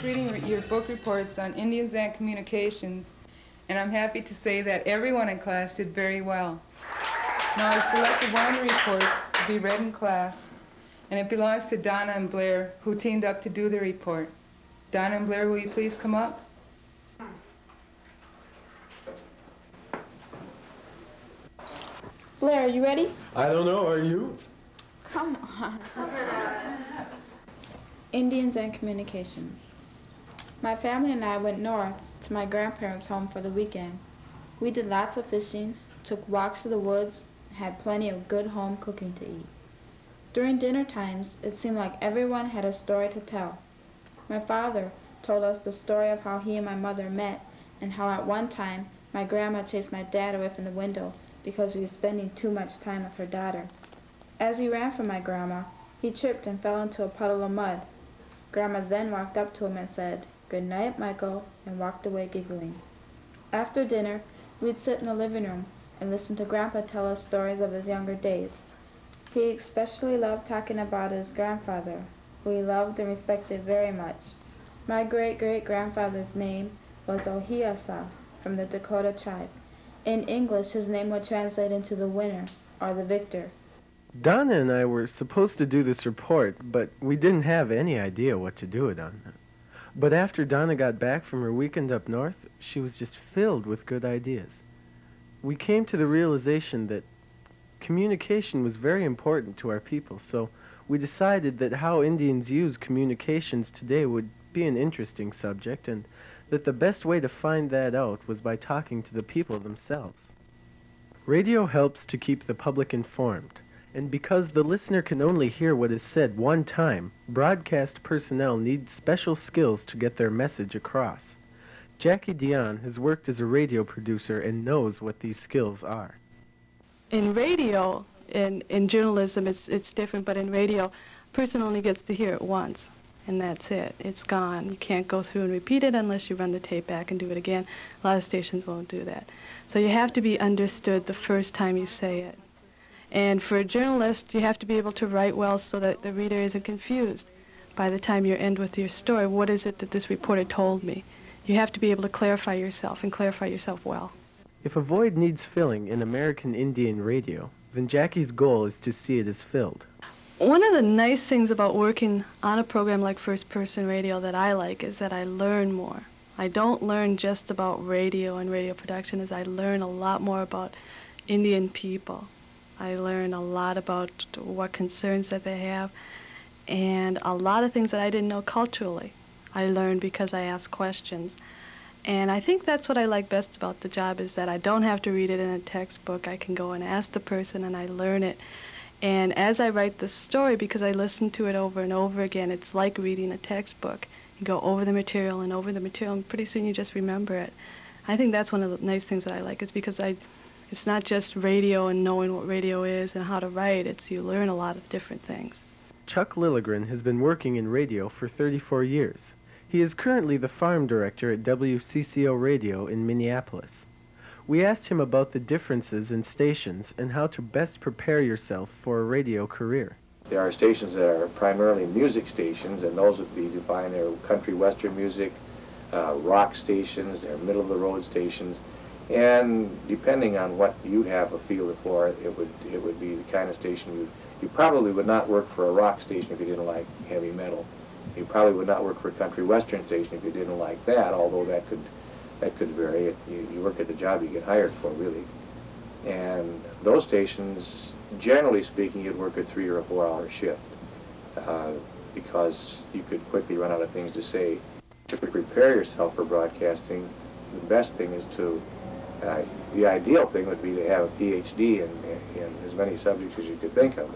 Reading your book reports on Indians and Communications, and I'm happy to say that everyone in class did very well. Now I've selected one of the reports to be read in class, and it belongs to Donna and Blair, who teamed up to do the report. Donna and Blair, will you please come up? Blair, are you ready? I don't know, are you? Come on. Indians and Communications. My family and I went north to my grandparents' home for the weekend. We did lots of fishing, took walks to the woods, and had plenty of good home cooking to eat. During dinner times, it seemed like everyone had a story to tell. My father told us the story of how he and my mother met and how at one time my grandma chased my dad away from the window because he was spending too much time with her daughter. As he ran from my grandma, he tripped and fell into a puddle of mud. Grandma then walked up to him and said, "Good night, Michael," and walked away giggling. After dinner, we'd sit in the living room and listen to Grandpa tell us stories of his younger days. He especially loved talking about his grandfather, who he loved and respected very much. My great-great-grandfather's name was Ohiasa from the Dakota tribe. In English, his name would translate into the winner, or the victor. Donna and I were supposed to do this report, but we didn't have any idea what to do it on. But after Donna got back from her weekend up north, she was just filled with good ideas. We came to the realization that communication was very important to our people, so we decided that how Indians use communications today would be an interesting subject, and that the best way to find that out was by talking to the people themselves. Radio helps to keep the public informed. And because the listener can only hear what is said one time, broadcast personnel need special skills to get their message across. Jackie Dion has worked as a radio producer and knows what these skills are. In radio, in journalism, it's different, but in radio, a person only gets to hear it once, and that's it. It's gone. You can't go through and repeat it unless you run the tape back and do it again. A lot of stations won't do that. So you have to be understood the first time you say it. And for a journalist, you have to be able to write well so that the reader isn't confused. By the time you end with your story, what is it that this reporter told me? You have to be able to clarify yourself, and clarify yourself well. If a void needs filling in American Indian radio, then Jackie's goal is to see it as filled. One of the nice things about working on a program like First Person Radio that I like is that I learn more. I don't learn just about radio and radio production, as I learn a lot more about Indian people. I learn a lot about what concerns that they have, and a lot of things that I didn't know culturally. I learned because I asked questions. And I think that's what I like best about the job, is that I don't have to read it in a textbook. I can go and ask the person and I learn it. And as I write the story, because I listen to it over and over again, it's like reading a textbook. You go over the material, and pretty soon you just remember it. I think that's one of the nice things that I like, is because it's not just radio and knowing what radio is and how to write. It's you learn a lot of different things. Chuck Lilligren has been working in radio for 34 years. He is currently the farm director at WCCO Radio in Minneapolis. We asked him about the differences in stations and how to best prepare yourself for a radio career. There are stations that are primarily music stations, and those would be defined. They're country western music, rock stations, they're middle-of-the-road stations. And depending on what you have a feel for, it would be the kind of station you probably would not work for a rock station if you didn't like heavy metal. You probably would not work for a country western station if you didn't like that, although that could vary. You work at the job you get hired for, really. And those stations, generally speaking, you'd work a 3 or a 4 hour shift because you could quickly run out of things to say. To prepare yourself for broadcasting, the best thing is to, the ideal thing would be to have a PhD in as many subjects as you could think of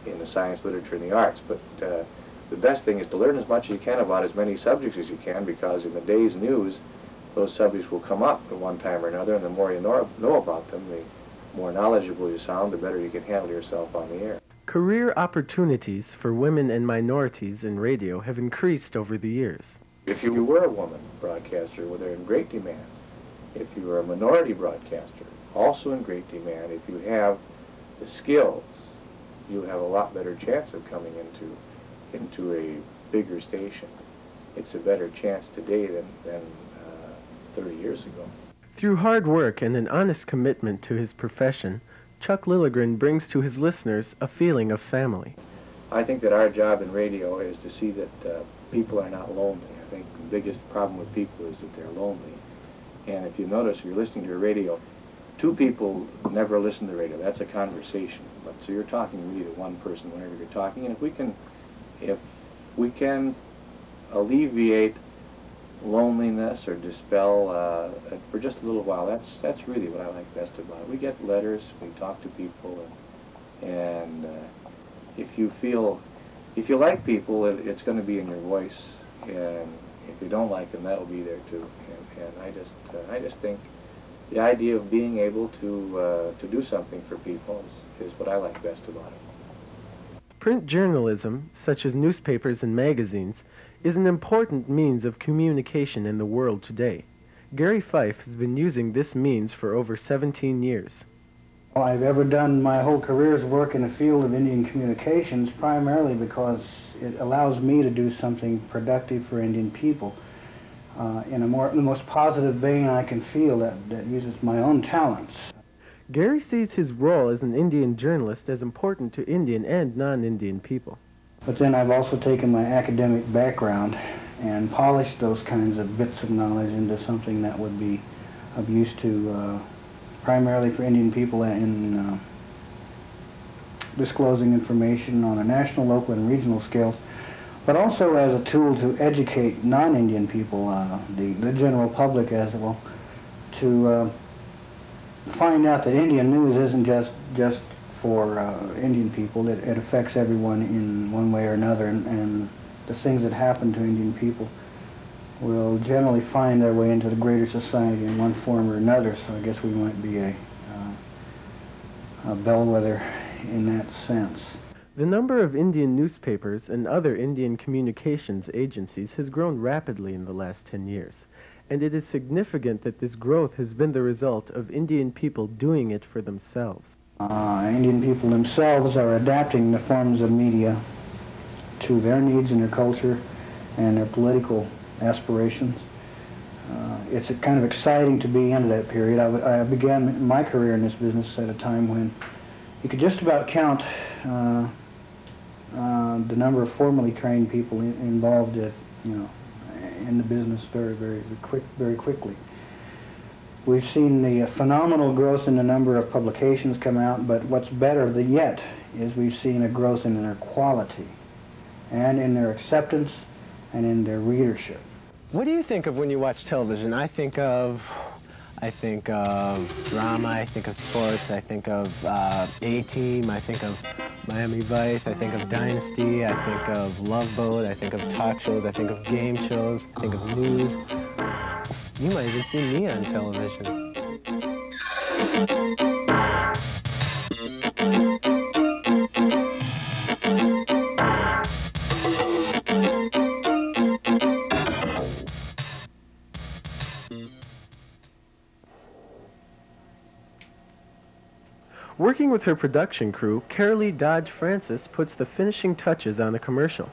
in the science, literature, and the arts. But the best thing is to learn as much as you can about as many subjects as you can, because in the day's news, those subjects will come up at one time or another, and the more you know about them, the more knowledgeable you sound, the better you can handle yourself on the air. Career opportunities for women and minorities in radio have increased over the years. If you were a woman broadcaster, well, they're in great demand. If you were a minority broadcaster, also in great demand. If you have the skills, you have a lot better chance of coming into a bigger station. It's a better chance today than 30 years ago. Through hard work and an honest commitment to his profession, Chuck Lilligren brings to his listeners a feeling of family. I think that our job in radio is to see that people are not lonely. I think the biggest problem with people is that they're lonely. And if you notice, if you're listening to your radio, 2 people never listen to the radio. That's a conversation. But so you're talking really to one person whenever you're talking. And if we can alleviate loneliness or dispel for just a little while, that's really what I like best about it. We get letters, we talk to people, and if you like people, it's going to be in your voice, and if you don't like them, that'll be there too. And I just think the idea of being able to do something for people is what I like best about it. Print journalism, such as newspapers and magazines, is an important means of communication in the world today. Gary Fife has been using this means for over 17 years. Well, I've ever done my whole career's work in the field of Indian communications primarily because it allows me to do something productive for Indian people in the most positive vein I can feel that uses my own talents. Gary sees his role as an Indian journalist as important to Indian and non-Indian people. But then I've also taken my academic background and polished those kinds of bits of knowledge into something that would be of use to primarily for Indian people in disclosing information on a national, local, and regional scale, but also as a tool to educate non-Indian people, the general public as well, to find out that Indian news isn't just for Indian people. It affects everyone in one way or another, and the things that happen to Indian people will generally find their way into the greater society in one form or another, so I guess we might be a bellwether in that sense. The number of Indian newspapers and other Indian communications agencies has grown rapidly in the last 10 years, and it is significant that this growth has been the result of Indian people doing it for themselves. Indian people themselves are adapting the forms of media to their needs and their culture and their political aspirations. It's kind of exciting to be into that period. I began my career in this business at a time when you could just about count the number of formally trained people involved in the business very quickly. We've seen the phenomenal growth in the number of publications come out, but what's better yet is we've seen a growth in their quality and in their acceptance and in their readership. What do you think of when you watch television? I think of drama, I think of sports, I think of A-Team, I think of Miami Vice, I think of Dynasty, I think of Love Boat, I think of talk shows, I think of game shows, I think of news. You might even see me on television. Working with her production crew, Carolee Dodge Francis puts the finishing touches on a commercial.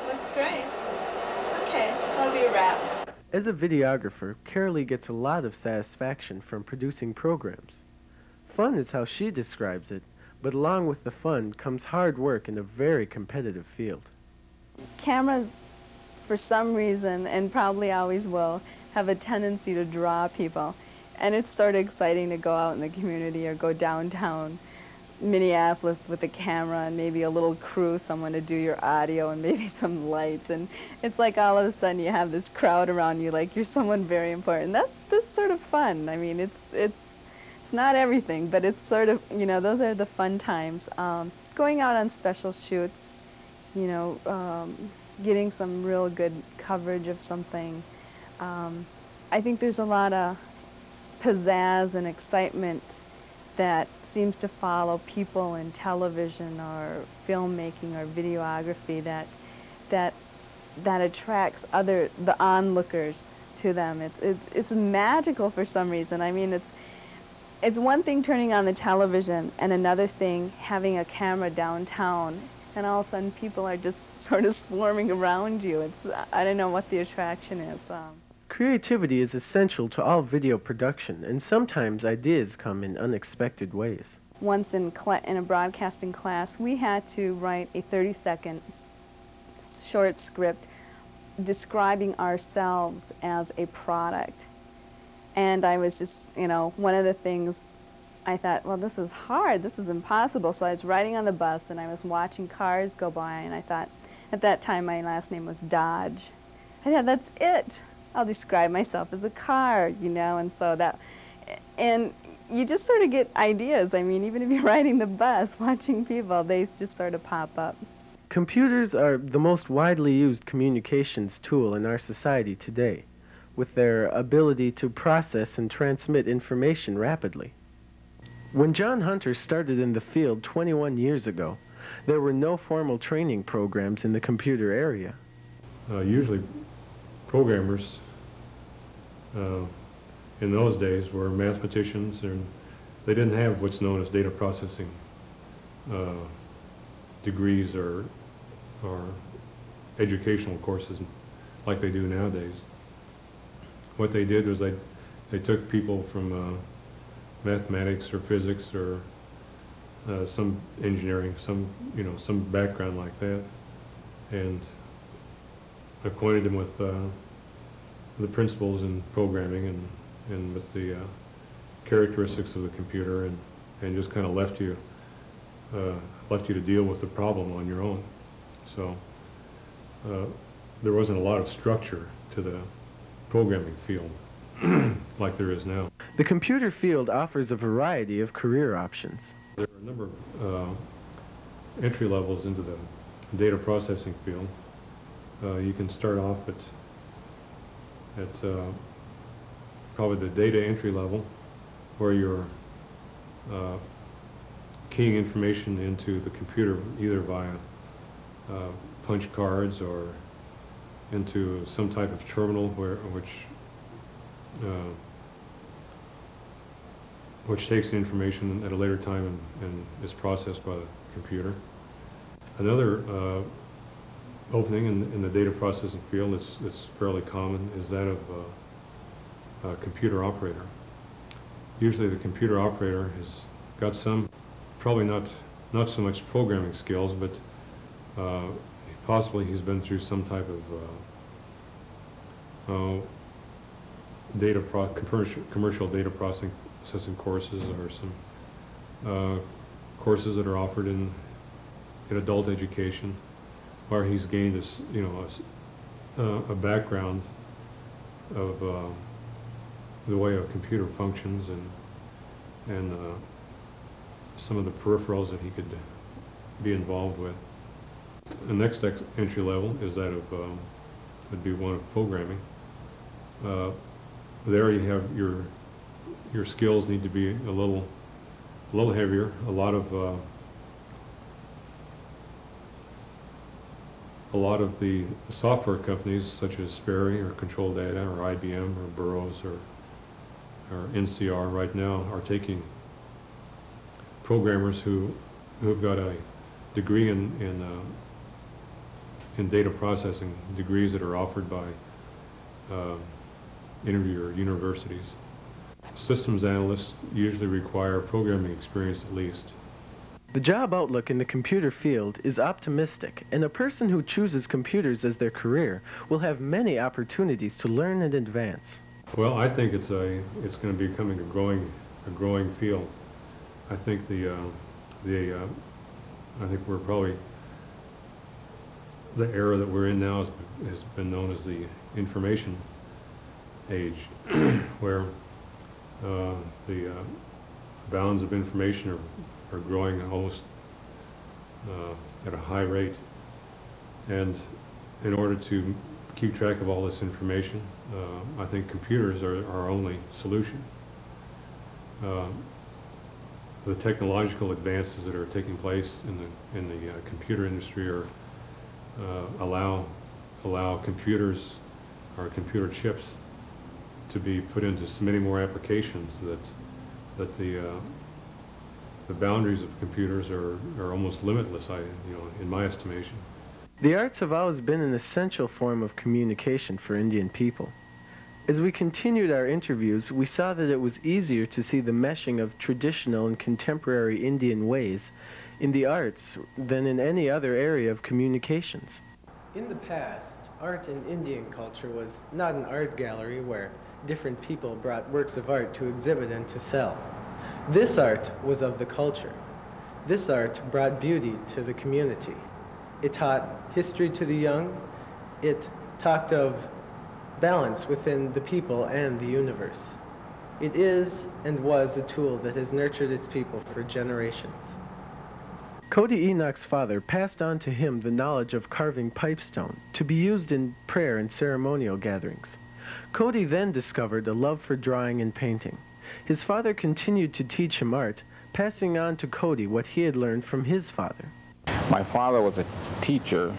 Looks great. Okay, that'll be a wrap. As a videographer, Carolee gets a lot of satisfaction from producing programs. Fun is how she describes it, but along with the fun comes hard work in a very competitive field. Cameras, for some reason, and probably always will, have a tendency to draw people. And it's sort of exciting to go out in the community or go downtown Minneapolis with a camera and maybe a little crew, someone to do your audio and maybe some lights. And it's like all of a sudden you have this crowd around you like you're someone very important. That's sort of fun. I mean, it's not everything, but it's sort of, you know, those are the fun times. Going out on special shoots, you know, getting some real good coverage of something. I think there's a lot of pizzazz and excitement that seems to follow people in television or filmmaking or videography that attracts the onlookers to them. It's magical for some reason. I mean, it's one thing turning on the television and another thing having a camera downtown, and all of a sudden people are just sort of swarming around you. I don't know what the attraction is. Creativity is essential to all video production, and sometimes ideas come in unexpected ways. Once in a broadcasting class, we had to write a 30-second short script describing ourselves as a product. And I was just, you know, one of the things I thought, well, this is hard, this is impossible. So I was riding on the bus and I was watching cars go by, and I thought, at that time my last name was Dodge. I thought, that's it. I'll describe myself as a car, you know, and you just sort of get ideas. I mean, even if you're riding the bus, watching people, they just sort of pop up. Computers are the most widely used communications tool in our society today, with their ability to process and transmit information rapidly. When John Hunter started in the field 21 years ago, there were no formal training programs in the computer area. Usually programmers in those days were mathematicians, and they didn't have what's known as data processing degrees or educational courses like they do nowadays. What they did was they took people from mathematics or physics or some engineering, some background like that, and acquainted them with the principles in programming and with the characteristics of the computer, and just kind of left you to deal with the problem on your own. So there wasn't a lot of structure to the programming field like there is now. The computer field offers a variety of career options. There are a number of entry levels into the data processing field. You can start off at probably the data entry level, where you're keying information into the computer either via punch cards or into some type of terminal which takes the information at a later time and is processed by the computer. Another opening in the data processing field that's fairly common is that of a computer operator. Usually the computer operator has got some, probably not so much programming skills, but possibly he's been through some type of commercial data processing courses, or some courses that are offered in adult education, where he's gained this, a background of the way a computer functions and some of the peripherals that he could be involved with. The next entry level is that of would be one of programming. There you have your skills need to be a little heavier. A lot of the software companies, such as Sperry or Control Data or IBM or Burroughs or NCR, right now are taking programmers who've got a degree in data processing, degrees that are offered by interview universities. Systems analysts usually require programming experience at least. The job outlook in the computer field is optimistic, and a person who chooses computers as their career will have many opportunities to learn and advance. Well, I think it's going to be becoming a growing field. I think I think we're probably, the era that we're in now has been known as the information age, where the bounds of information are growing almost at a high rate. And in order to keep track of all this information, I think computers are our only solution. The technological advances that are taking place in the computer industry allow computers or computer chips to be put into so many more applications that the boundaries of computers are almost limitless, in my estimation. The arts have always been an essential form of communication for Indian people. As we continued our interviews, we saw that it was easier to see the meshing of traditional and contemporary Indian ways in the arts than in any other area of communications. In the past, art in Indian culture was not an art gallery where different people brought works of art to exhibit and to sell. This art was of the culture. This art brought beauty to the community. It taught history to the young. It talked of balance within the people and the universe. It is and was a tool that has nurtured its people for generations. Cody Enoch's father passed on to him the knowledge of carving pipestone to be used in prayer and ceremonial gatherings. Cody then discovered a love for drawing and painting. His father continued to teach him art, passing on to Cody what he had learned from his father. My father was a teacher,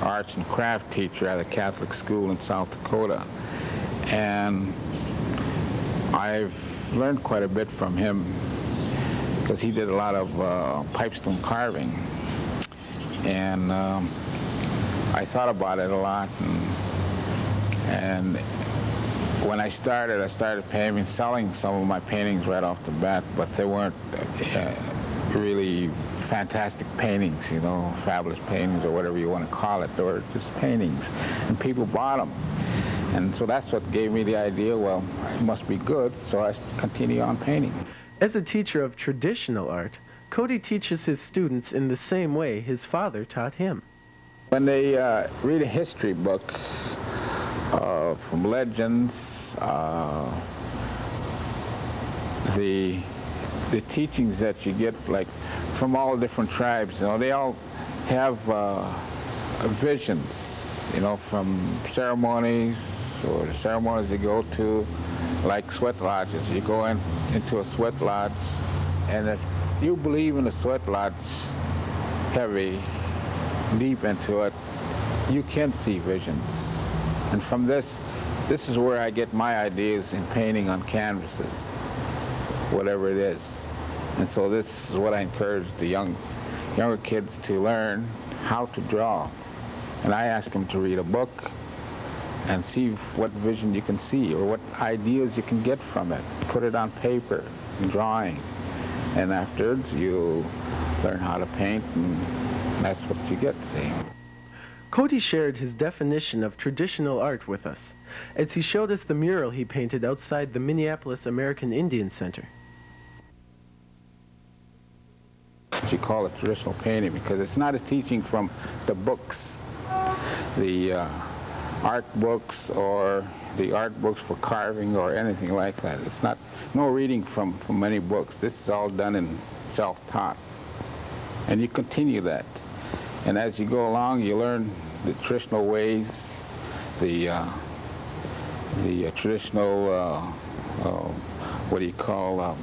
arts and craft teacher at a Catholic school in South Dakota, and I've learned quite a bit from him because he did a lot of pipestone carving, and I thought about it a lot, and when I started selling some of my paintings right off the bat, but they weren't really fantastic paintings, fabulous paintings or whatever you want to call it. They were just paintings, and people bought them. And so that's what gave me the idea, well, it must be good, so I continue on painting. As a teacher of traditional art, Cody teaches his students in the same way his father taught him. When they read a history book from legends, the teachings that you get, like from all different tribes, they all have visions, from ceremonies or the ceremonies they go to, like sweat lodges. You go into a sweat lodge, and if you believe in a sweat lodge heavy, deep into it, you can see visions. And from this is where I get my ideas in painting on canvases, whatever it is. And so this is what I encourage the younger kids to learn, how to draw. And I ask them to read a book and see what vision you can see or what ideas you can get from it. Put it on paper, drawing. And afterwards, you'll learn how to paint, and that's what you get, see. Cody shared his definition of traditional art with us as he showed us the mural he painted outside the Minneapolis American Indian Center. You call it traditional painting because it's not a teaching from the books, the art books or the art books for carving or anything like that. It's not, no reading from many books. This is all done in self-taught. And you continue that. And as you go along, you learn the traditional ways, the traditional, what do you call,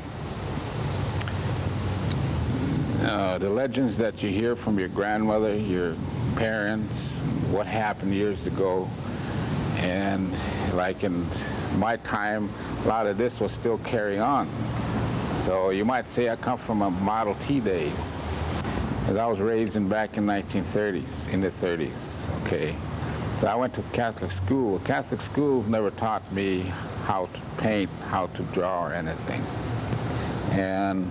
the legends that you hear from your grandmother, your parents, what happened years ago. And like in my time, a lot of this was still carrying on. So you might say I come from a Model T days. Because I was raised back in 1930s, in the 30s, okay? So I went to Catholic school. Catholic schools never taught me how to paint, how to draw or anything. And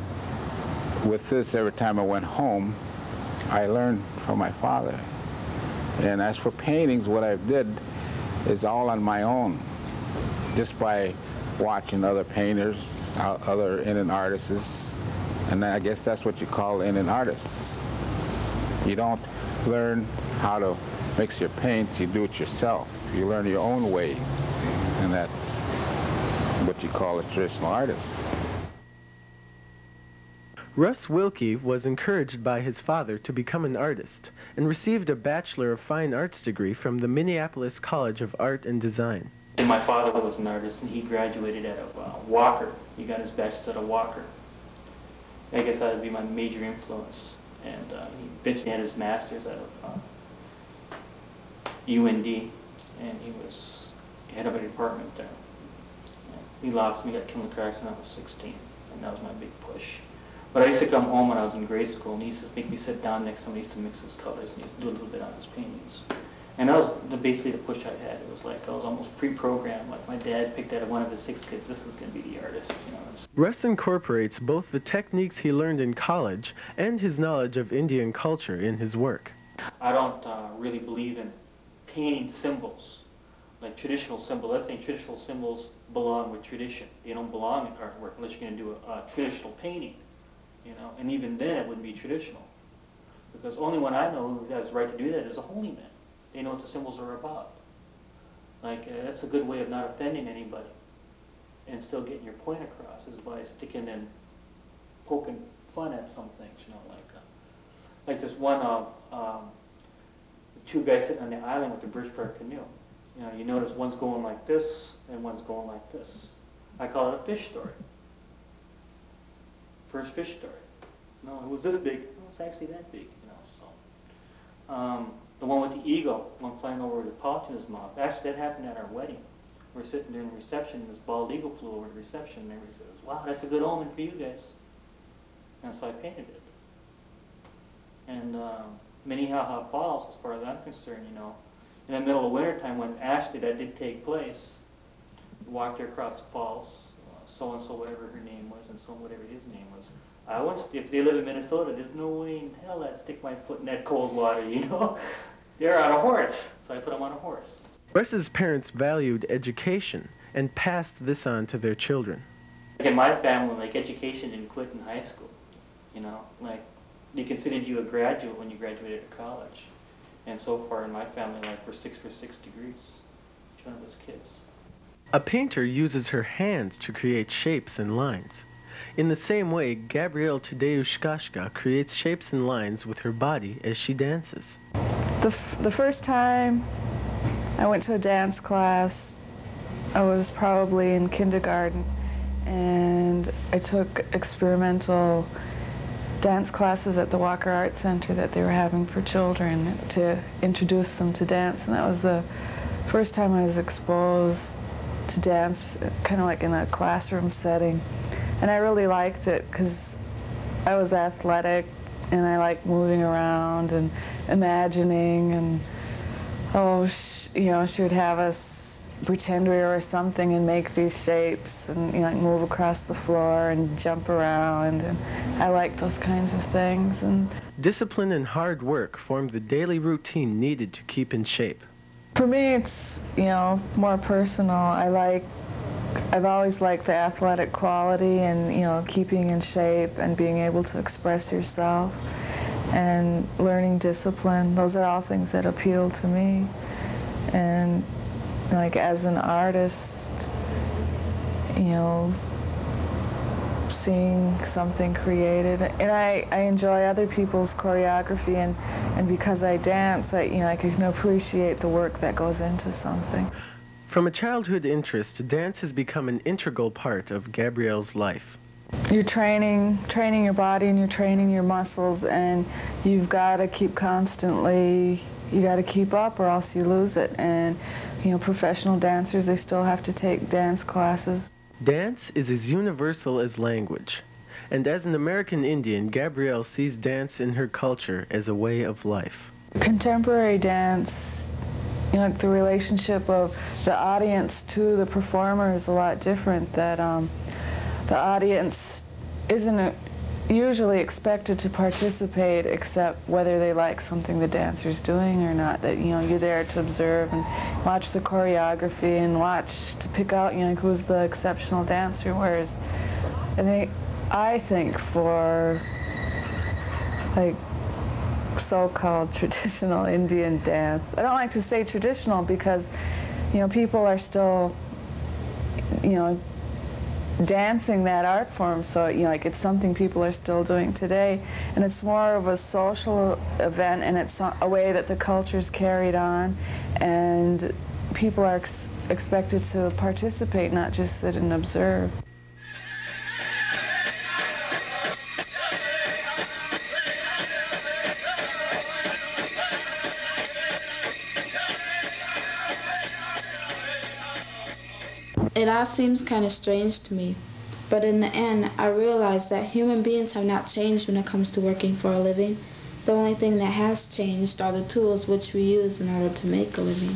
with this, every time I went home, I learned from my father. And as for paintings, what I did is all on my own, just by watching other painters, other Indian artists, and I guess that's what you call Indian artists. You don't learn how to mix your paint, you do it yourself. You learn your own ways, and that's what you call a traditional artist. Russ Wilkie was encouraged by his father to become an artist and received a Bachelor of Fine Arts degree from the Minneapolis College of Art and Design. And my father was an artist, and he graduated at Walker. He got his bachelor's at a Walker. I guess that would be my major influence. And he eventually had his master's at UND, and he was head of a department there. And he lost me, got killed in a car accident when I was 16, and that was my big push. But I used to come home when I was in grade school, and he used to make me sit down next to him. He used to mix his colors, and he used to do a little bit on his paintings. And that was basically the push I had. It was like I was almost pre-programmed. Like my dad picked out of one of his 6 kids, this is going to be the artist. You know. Russ incorporates both the techniques he learned in college and his knowledge of Indian culture in his work. I don't really believe in painting symbols, like traditional symbols. I think traditional symbols belong with tradition. They don't belong in artwork unless you're going to do a traditional painting. You know, and even then it wouldn't be traditional, because only one I know who has the right to do that is a holy man. They know what the symbols are about. Like that's a good way of not offending anybody, and still getting your point across is by sticking and poking fun at some things. You know, like this one 2 guys sitting on the island with the birch bark canoe. You know, you notice one's going like this and one's going like this. I call it a fish story. First fish story. No, it was this big. No, it's actually that big, you know. So, the one with the eagle, one flying over with a pouch in his mouth. Actually, that happened at our wedding. We're sitting during the reception, and this bald eagle flew over the reception, and everybody says, "Wow, that's a good omen for you guys." And so I painted it. And Minnehaha Falls, as far as I'm concerned, you know, in the middle of wintertime when actually that did take place, we walked there across the falls. So-and-so, whatever her name was, and so whatever his name was. If they live in Minnesota, there's no way in hell I'd stick my foot in that cold water, you know? They're on a horse, so I put them on a horse. Russ's parents valued education and passed this on to their children. In my family, like, education didn't quit in high school, you know? Like, they considered you a graduate when you graduated college. And so far in my family, like, we're 6 for 6 degrees, each one of us kids. A painter uses her hands to create shapes and lines. In the same way, Gabrielle Tadeuszkaszka creates shapes and lines with her body as she dances. The first time I went to a dance class, I was probably in kindergarten, and I took experimental dance classes at the Walker Art Center that they were having for children to introduce them to dance, and that was the first time I was exposed to dance, kind of like in a classroom setting. And I really liked it because I was athletic and I liked moving around and imagining, and you know, she would have us pretend we were something and make these shapes and, you know, like move across the floor and jump around, and I liked those kinds of things. And discipline and hard work formed the daily routine needed to keep in shape. For me, it's, you know, more personal. I've always liked the athletic quality and, you know, keeping in shape and being able to express yourself and learning discipline. Those are all things that appeal to me. And, like, as an artist, you know, seeing something created, and I enjoy other people's choreography, and because I dance, you know, I can appreciate the work that goes into something. From a childhood interest, dance has become an integral part of Gabrielle's life. You're training your body and you're training your muscles, and you've got to keep constantly, you got to keep up or else you lose it. And, you know, professional dancers, they still have to take dance classes. Dance is as universal as language, and as an American Indian, Gabrielle sees dance in her culture as a way of life. Contemporary dance you know, like the relationship of the audience to the performer is a lot different. That the audience isn't usually expected to participate except whether they like something the dancer's doing or not. That, you know, you're there to observe and watch the choreography and watch to pick out, you know, who's the exceptional dancer. Whereas I think for like so-called traditional Indian dance, I don't like to say traditional because, you know, people are still, you know, dancing that art form, so, you know, like it's something people are still doing today, and it's more of a social event, and it's a way that the culture's carried on, and people are expected to participate, not just sit and observe. It all seems kind of strange to me, but in the end, I realize that human beings have not changed when it comes to working for a living. The only thing that has changed are the tools which we use in order to make a living.